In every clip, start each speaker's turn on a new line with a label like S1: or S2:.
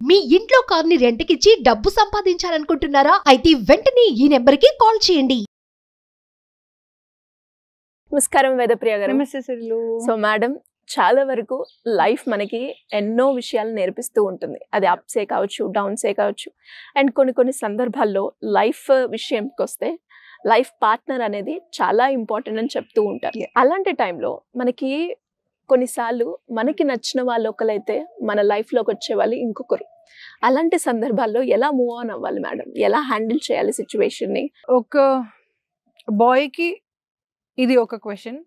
S1: మీ ఇంట్లో కార్ని రెంట్కిచ్చి డబ్బు సంపాదించాలనుకుంటున్నారా? అయితే వెంటనే ఈ నెంబర్కి కాల్ చేయండి.
S2: నమస్కారం వేదప్రియ గారు.
S3: నమస్తే సిరిలు.
S2: సో మేడం, చాలా వరకు లైఫ్ మనకి ఎన్నో విషయాలు నేర్పిస్తూ ఉంటుంది. అది అప్సే కావచ్చు, డౌన్సే కావచ్చు. అండ్ కొన్ని సందర్భాల్లో లైఫ్ విషయంకి వస్తే లైఫ్ పార్ట్నర్ అనేది చాలా ఇంపార్టెంట్ అని చెప్తూ ఉంటారు. అలాంటి టైంలో మనకి కొన్నిసార్లు మనకి నచ్చిన వాళ్ళు ఒకరైతే మన లైఫ్లోకి వచ్చే వాళ్ళు ఇంకొకరు. అలాంటి సందర్భాల్లో ఎలా మూవ్ ఆన్ అవ్వాలి మేడం? ఎలా హ్యాండిల్ చేయాలి సిచ్యువేషన్ని?
S3: ఒక బాయ్కి ఇది ఒక క్వశ్చన్,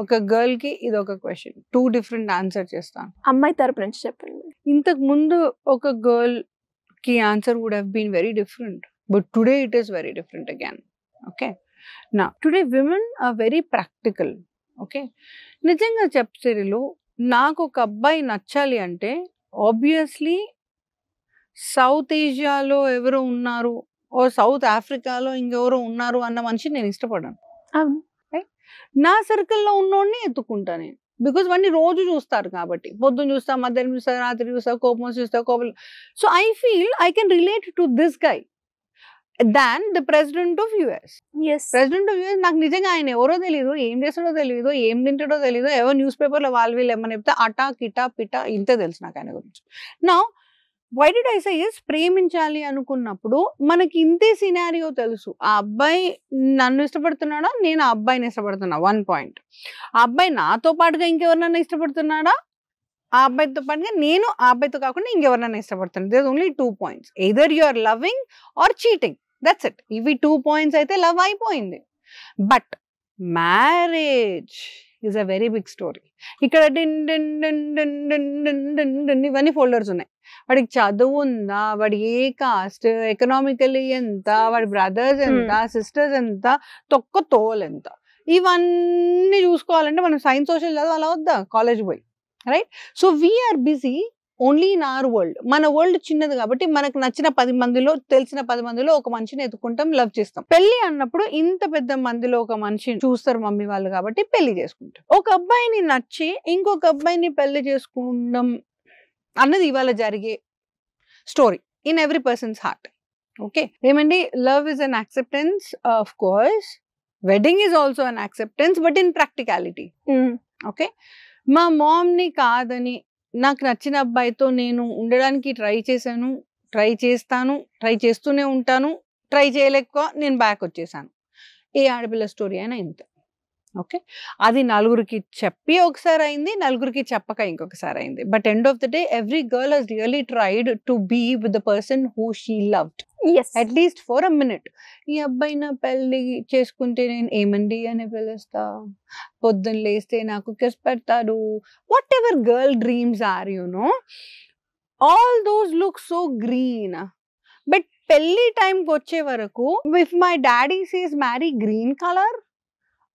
S3: ఒక గర్ల్కి ఇది ఒక క్వశ్చన్. 2 డిఫరెంట్ ఆన్సర్ చేస్తాను.
S2: అమ్మాయి తరపు నుంచి చెప్పండి.
S3: ఇంతకు ముందు ఒక గర్ల్కి answer would have been very different, but today it is very different again. Okay, నా today women are very practical. Okay, నిజంగా చెప్తారు, నాకు ఒక అబ్బాయి నచ్చాలి అంటే ఆబ్వియస్లీ సౌత్ ఏషియాలో ఎవరో ఉన్నారు, ఓ సౌత్ ఆఫ్రికాలో ఇంకెవరో ఉన్నారు అన్న మనిషిని నేను ఇష్టపడాను. నా సర్కిల్లో ఉన్నోడిని ఎత్తుకుంటా నేను, బికాజ్ వాడిని రోజు చూస్తారు కాబట్టి. పొద్దున్న చూస్తా, మధ్యాహ్నం చూస్తా, రాత్రి చూస్తా, కోపం చూస్తా, కోపం. So I feel I can relate to this guy than the president of US. President of US నాకు నిజంగా ఆయన ఎవరో తెలియదు, ఏం చేస్తాడో తెలియదు, ఏం తింటాడో తెలియదు. ఎవరో న్యూస్ పేపర్లో వీళ్ళు ఏమని చెప్తే అటా కిటా పిటా ఇంతే తెలుసు నాకు ఆయన గురించి. నా why did I say is, ప్రేమించాలి అనుకున్నప్పుడు మనకి ఇంతే సినారియో తెలుసు. ఆ అబ్బాయి నన్ను ఇష్టపడుతున్నాడా, నేను ఆ అబ్బాయిని ఇష్టపడుతున్నా, 1 పాయింట్. ఆ అబ్బాయి నాతో పాటుగా ఇంకెవరినన్నా ఇష్టపడుతున్నాడా, ఆ అబ్బాయితో పాటుగా నేను ఆ అబ్బాయితో కాకుండా ఇంకెవరినన్నా ఇష్టపడుతున్నాను. There only 2 points. Either you are loving or cheating, that's it. ఇవి 2 పాయింట్స్ అయితే లవ్ అయిపోయింది. But marriage is a very big story. ఇక్కడ ఇవన్నీ ఫోల్డర్స్ ఉన్నాయి. వాడికి చదువు ఉందా, వాడి ఏ కాస్ట్, ఎకనామికలీ ఎంత, వాడి బ్రదర్స్ ఎంత, సిస్టర్స్ ఎంత, తొక్క తోలు ఎంత, ఇవన్నీ చూసుకోవాలంటే మనం సైన్స్ సోషల్ చదవాలా వద్దా కాలేజ్ పోయి, right? So we're busy only in our world. మన వరల్డ్ చిన్నది కాబట్టి మనకు నచ్చిన 10 మందిలో, తెలిసిన 10 మందిలో ఒక మనిషిని ఎత్తుకుంటాం, లవ్ చేస్తాం. పెళ్లి అన్నప్పుడు ఇంత పెద్ద మందిలో ఒక మనిషిని చూస్తారు మమ్మీ వాళ్ళు కాబట్టి పెళ్లి చేసుకుంటాం. ఒక అబ్బాయిని నచ్చి ఇంకొక అబ్బాయిని పెళ్లి చేసుకుంటాం అన్నది ఇవాళ జరిగే story in every person's heart. Okay, ఏమండి, love is an acceptance, of course wedding is also an acceptance, but in practicality. Okay, మా మామ్ని కాదని నాకు నచ్చిన అబ్బాయితో నేను ఉండడానికి ట్రై చేశాను, ట్రై చేస్తాను, ట్రై చేస్తూనే ఉంటాను. ట్రై చేయలేక నేను బ్యాక్ వచ్చేసాను. ఏ ఆడపిల్ల స్టోరీ అయినా ఇంత. ఓకే, అది నలుగురికి చెప్పి ఒకసారి అయింది, నలుగురికి చెప్పక ఇంకొకసారి అయింది. But end of the day every girl has really tried to be with the person who she loved, at least for a minute. ఈ అబ్బాయి నా పెళ్ళి చేసుకుంటే నేను ఏమండి అని పిలుస్తా, పొద్దున్న లేస్తే నాకు కిస్ పెడతాడు, whatever girl dreams are, you know, all those look so green. But పెళ్లి టైంకి వచ్చే వరకు if my daddy says marry green colour,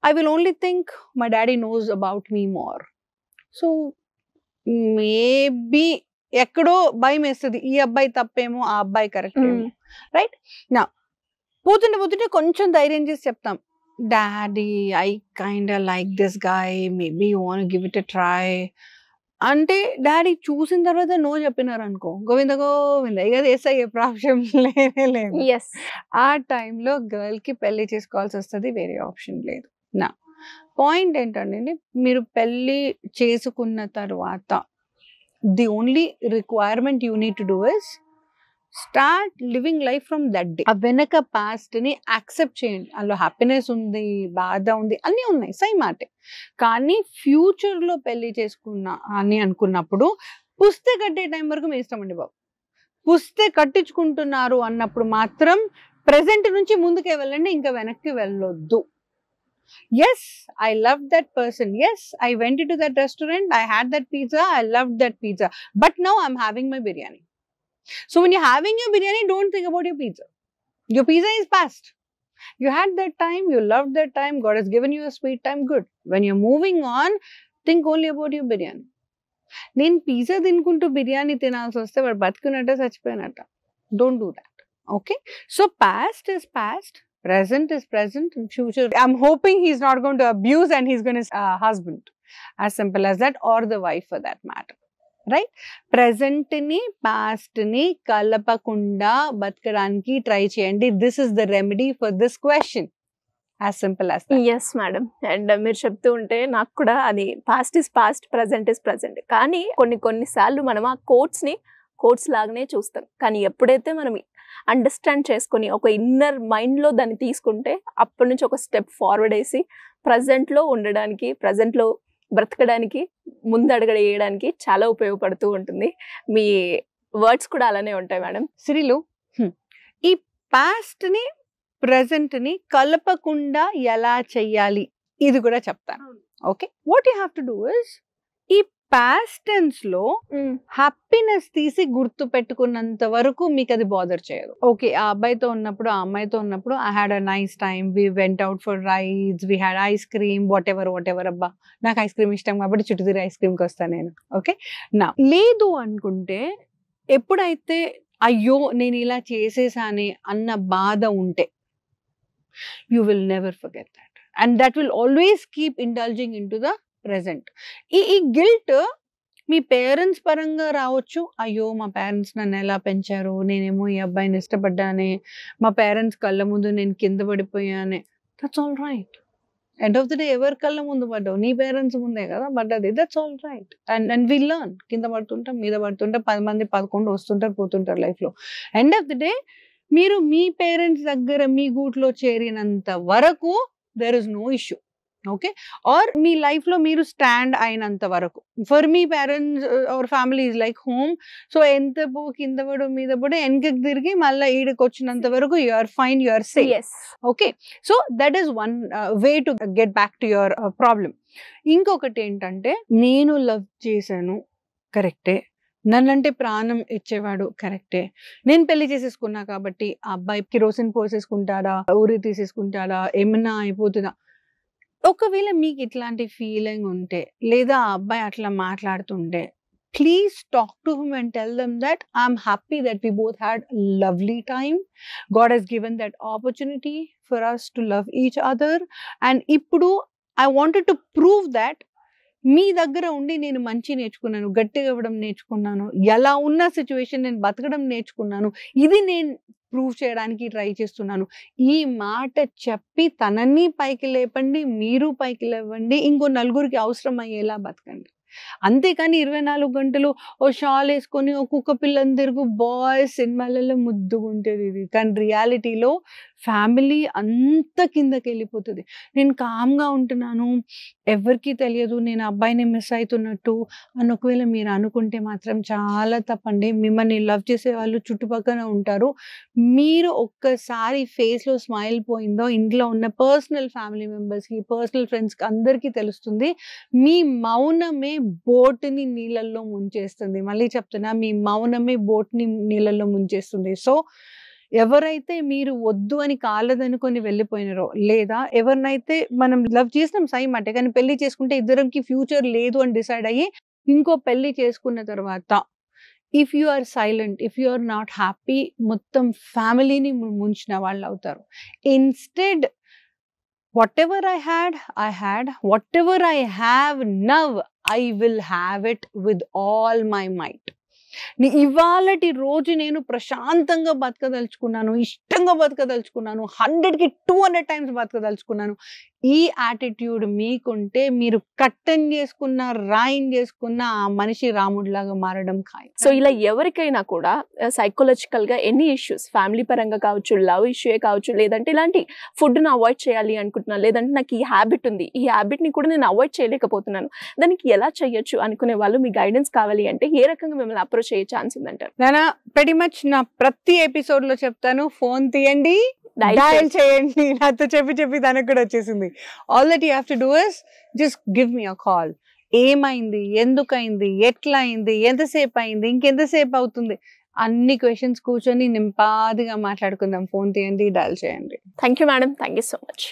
S3: I will only think my daddy knows about me more. So maybe ఎక్కడో భయం వేస్తుంది, ఈ అబ్బాయి తప్పేమో ఆ అబ్బాయి కరెక్ట్ ఏమో, రైట్? నా పోతుంటే కొంచెం ధైర్యం చేసి చెప్తాం, daddy I kind like this guy, maybe you want give it a try అంటే డాడీ చూసిన తర్వాత నో చెప్పినారు అనుకో, గోవింద గోవింద, ఇక ఎస్ అయ్యే ప్రాబ్లం లేదు. ఆ టైంలో గర్ల్కి పెళ్లి చేసుకోవాల్సి వస్తుంది, వేరే ఆప్షన్ లేదు. నా పాయింట్ ఏంటంటే, మీరు పెళ్ళి చేసుకున్న తర్వాత the only requirement you need to do is start living life from that day. ఆ వెనక పాస్ట్ని యాక్సెప్ట్ చేయండి. అందులో హ్యాపీనెస్ ఉంది, బాధ ఉంది, అన్నీ ఉన్నాయి, సై మాటే. కానీ ఫ్యూచర్లో పెళ్లి చేసుకున్నా అని అనుకున్నప్పుడు పుస్తే కట్టే టైం వరకు మీ ఇష్టం అండి బాబు. పుస్తే కట్టించుకుంటున్నారు అన్నప్పుడు మాత్రం ప్రెజెంట్ నుంచి ముందుకే వెళ్ళండి, ఇంకా వెనక్కి వెళ్ళొద్దు. Yes, I loved that person. Yes, I went into that restaurant. I had that pizza. I loved that pizza. But now I'm having my biryani. So when you're having your biryani, don't think about your pizza. Your pizza is past. You had that time. You loved that time. God has given you a sweet time. Good. When you're moving on, think only about your biryani. నేను pizza తినుకుంటూ బిర్యానీ తినాల్సి వస్తే వాడు బతుకున్నట్ట చచ్చిపోయినట్ట. Don't do that. Okay? So past is past. Present is present, and future, I'm hoping he's not going to abuse and he's going to husband. As simple as that, or the wife for that matter. Right? Present ని past ని కలపకుండా బతకడానికి try చేయండి. This is the remedy for this question. As simple as that.
S2: Yes madam. And మీరు చెప్తూ ఉంటే నాకు కూడా అది past is past, present is present. కానీ కొన్నిసార్లు మనం ఆ కోట్స్ని కోట్స్ లాగానే చూస్తాం. కానీ ఎప్పుడైతే మనం అండర్స్టాండ్ చేసుకొని ఒక ఇన్నర్ మైండ్లో దాన్ని తీసుకుంటే అప్పటి నుంచి ఒక స్టెప్ ఫార్వర్డ్ వేసి ప్రజెంట్లో ఉండడానికి, ప్రజెంట్లో బ్రతకడానికి, ముందడుగు వేయడానికి చాలా ఉపయోగపడుతూ ఉంటుంది. మీ వర్డ్స్ కూడా అలానే ఉంటాయి మేడం.
S3: శ్రీలు, ఈ పాస్ట్ ని ప్రెసెంట్ ని కలపకుండా ఎలా చెయ్యాలి ఇది కూడా చెప్తాను. Okay, what you have to do is ఈ పాస్ట్ టెన్స్ లో హ్యాపీనెస్ తీసి గుర్తు పెట్టుకున్నంత వరకు మీకు అది బాదర్ చేయదు. ఓకే, ఆ అబ్బాయితో ఉన్నప్పుడు ఆ అమ్మాయితో ఉన్నప్పుడు I had a nice time, we went out for rides, we had ice cream, whatever. అబ్బా నాకు ఐస్ క్రీమ్ ఇష్టం కాబట్టి చుట్టుతిరి ఐస్ క్రీమ్కి వస్తాను నేను. ఓకే, నా లేదు అనుకుంటే ఎప్పుడైతే అయ్యో నేను ఇలా చేసేసానే అన్న బాధ ఉంటే you will never forget that, and that will always keep indulging into the present. ఈ గిల్ట్ మీ పేరెంట్స్ పరంగా రావచ్చు. అయ్యో మా పేరెంట్స్ నన్ను ఎలా పెంచారు, నేనేమో ఈ అబ్బాయిని ఇష్టపడ్డానే, మా పేరెంట్స్ కళ్ళ ముందు నేను కింద పడిపోయానే. That's all right. End of the day ఎవరి కళ్ళ ముందు పడ్డావు? నీ పేరెంట్స్ ముందే కదా పడ్డది. That's all right. And we learn. కింద పడుతుంటాం, మీద పడుతుంటాం, 10 మంది 11 వస్తుంటారు పోతుంటారు లైఫ్లో. ఎండ్ ఆఫ్ ద డే మీరు మీ పేరెంట్స్ దగ్గర మీ గూట్లో చేరినంత వరకు there is no issue. Okay, or మీ లైఫ్లో మీరు స్టాండ్ అయినంత వరకు. ఫర్ మీ parents our family is like home. So ఎంత కింద పడు మీద పడు వెనకకి తిరిగి మళ్ళీ ఈడికి వచ్చినంత వరకు you are fine, you are safe. Okay, so that is one way to get back to your problem. ఇంకొకటి ఏంటంటే, నేను లవ్ చేశాను కరెక్టే, నన్నంటే ప్రాణం ఇచ్చేవాడు కరెక్టే, నేను పెళ్లి చేసేసుకున్నా కాబట్టి ఆ అబ్బాయి కిరోసిన్ పోసేసుకుంటాడా, ఊరి తీసేసుకుంటాడా, ఏమన్నా అయిపోతుందా? ఒకవేళ మీకు ఇట్లాంటి ఫీలింగ్ ఉంటే, లేదా ఆ అబ్బాయి అట్లా మాట్లాడుతుంటే, please talk to him and tell them that I'm happy that we both had lovely time. God he's given that opportunity for us to love each other. And ఇప్పుడు I wanted to prove that మీ దగ్గర ఉండి నేను మంచి నేర్చుకున్నాను, గట్టిగా ఇవ్వడం నేర్చుకున్నాను, ఎలా ఉన్న సిచ్యువేషన్ నేను బతకడం నేర్చుకున్నాను, ఇది నేను ప్రూవ్ చేయడానికి ట్రై చేస్తున్నాను. ఈ మాట చెప్పి తనని పైకి లేపండి, మీరు పైకి లేవండి, ఇంకో నలుగురికి అవసరం అయ్యేలా బతకండి. అంతేకాని 24 గంటలు ఓ షాల్ వేసుకొని ఓ కుక్క పిల్లని తిరుగు బాయ్స్ సినిమాలలో ముద్దుగుంటేది ఇది. కానీ రియాలిటీలో ఫ్యామిలీ అంత కిందకి వెళ్ళిపోతుంది. నేను కామ్గా ఉంటున్నాను, ఎవరికి తెలియదు నేను అబ్బాయిని మిస్ అవుతున్నట్టు అని ఒకవేళ మీరు అనుకుంటే మాత్రం చాలా తప్పండి. మిమ్మల్ని లవ్ చేసే వాళ్ళు చుట్టుపక్కల ఉంటారు. మీరు ఒక్కసారి ఫేస్లో స్మైల్ పోయిందో ఇంట్లో ఉన్న పర్సనల్ ఫ్యామిలీ మెంబర్స్కి, పర్సనల్ ఫ్రెండ్స్కి అందరికీ తెలుస్తుంది. మీ మౌనమే బోట్ని నీళ్ళల్లో ముంచేస్తుంది. మళ్ళీ చెప్తున్నా, మీ మౌనమే బోట్ని నీళ్ళల్లో ముంచేస్తుంది. సో ఎవరైతే మీరు వద్దు అని కాలదనుకొని వెళ్ళిపోయినారో, లేదా ఎవరినైతే మనం లవ్ చేసినాం సైమ్ అంటే, కానీ పెళ్లి చేసుకుంటే ఇద్దరికి ఫ్యూచర్ లేదు అని డిసైడ్ అయ్యి ఇంకో పెళ్లి చేసుకున్న తర్వాత if you are silent, if you are not happy, మొత్తం ఫ్యామిలీని ముంచిన వాళ్ళు అవుతారు. Instead whatever I had, whatever I have now, I will have it with all my might. ఇవాళటి రోజు నేను ప్రశాంతంగా బతకదలుచుకున్నాను, ఇష్టంగా బతకదలుచుకున్నాను, 100కి 200 టైమ్స్ బతకదలుచుకున్నాను. ఈ యాటిట్యూడ్ మీకుంటే మీరు కట్టన్ చేసుకున్న, రాయిన్ చేసుకున్న ఆ మనిషి రాముడిలాగా మారడం ఖాయం.
S2: సో ఇలా ఎవరికైనా కూడా సైకలాజికల్గా ఎనీ ఇష్యూస్, ఫ్యామిలీ పరంగా కావచ్చు, లవ్ ఇష్యూయే కావచ్చు, లేదంటే ఇలాంటి ఫుడ్ను అవాయిడ్ చేయాలి అనుకుంటున్నాను, లేదంటే నాకు ఈ హ్యాబిట్ ఉంది, ఈ హ్యాబిట్ని కూడా నేను అవాయిడ్ చేయలేకపోతున్నాను, దానికి ఎలా చేయొచ్చు అనుకునే వాళ్ళు మీ గైడెన్స్ కావాలి అంటే ఏ రకంగా మిమ్మల్ని అప్రోచ్ అయ్యే ఛాన్స్ ఉందంటారు?
S3: నేను pretty much నా ప్రతి ఎపిసోడ్ లో చెప్తాను, ఫోన్ తీయండి, డయల్ చేయండి. నాతో చెప్పి తనకు కూడా వచ్చేసింది. All that you have to do is just give me a call. ఏమైంది, ఎందుకైంది, ఎట్లా అయింది, ఎంతసేపు అయింది, ఇంకెంతసేపు అవుతుంది, అన్ని క్వశ్చన్స్ కూర్చొని నింపాదిగా మాట్లాడుకుందాం. ఫోన్ తీయండి, డయల్ చేయండి.
S2: Thank you madam, thank you so much.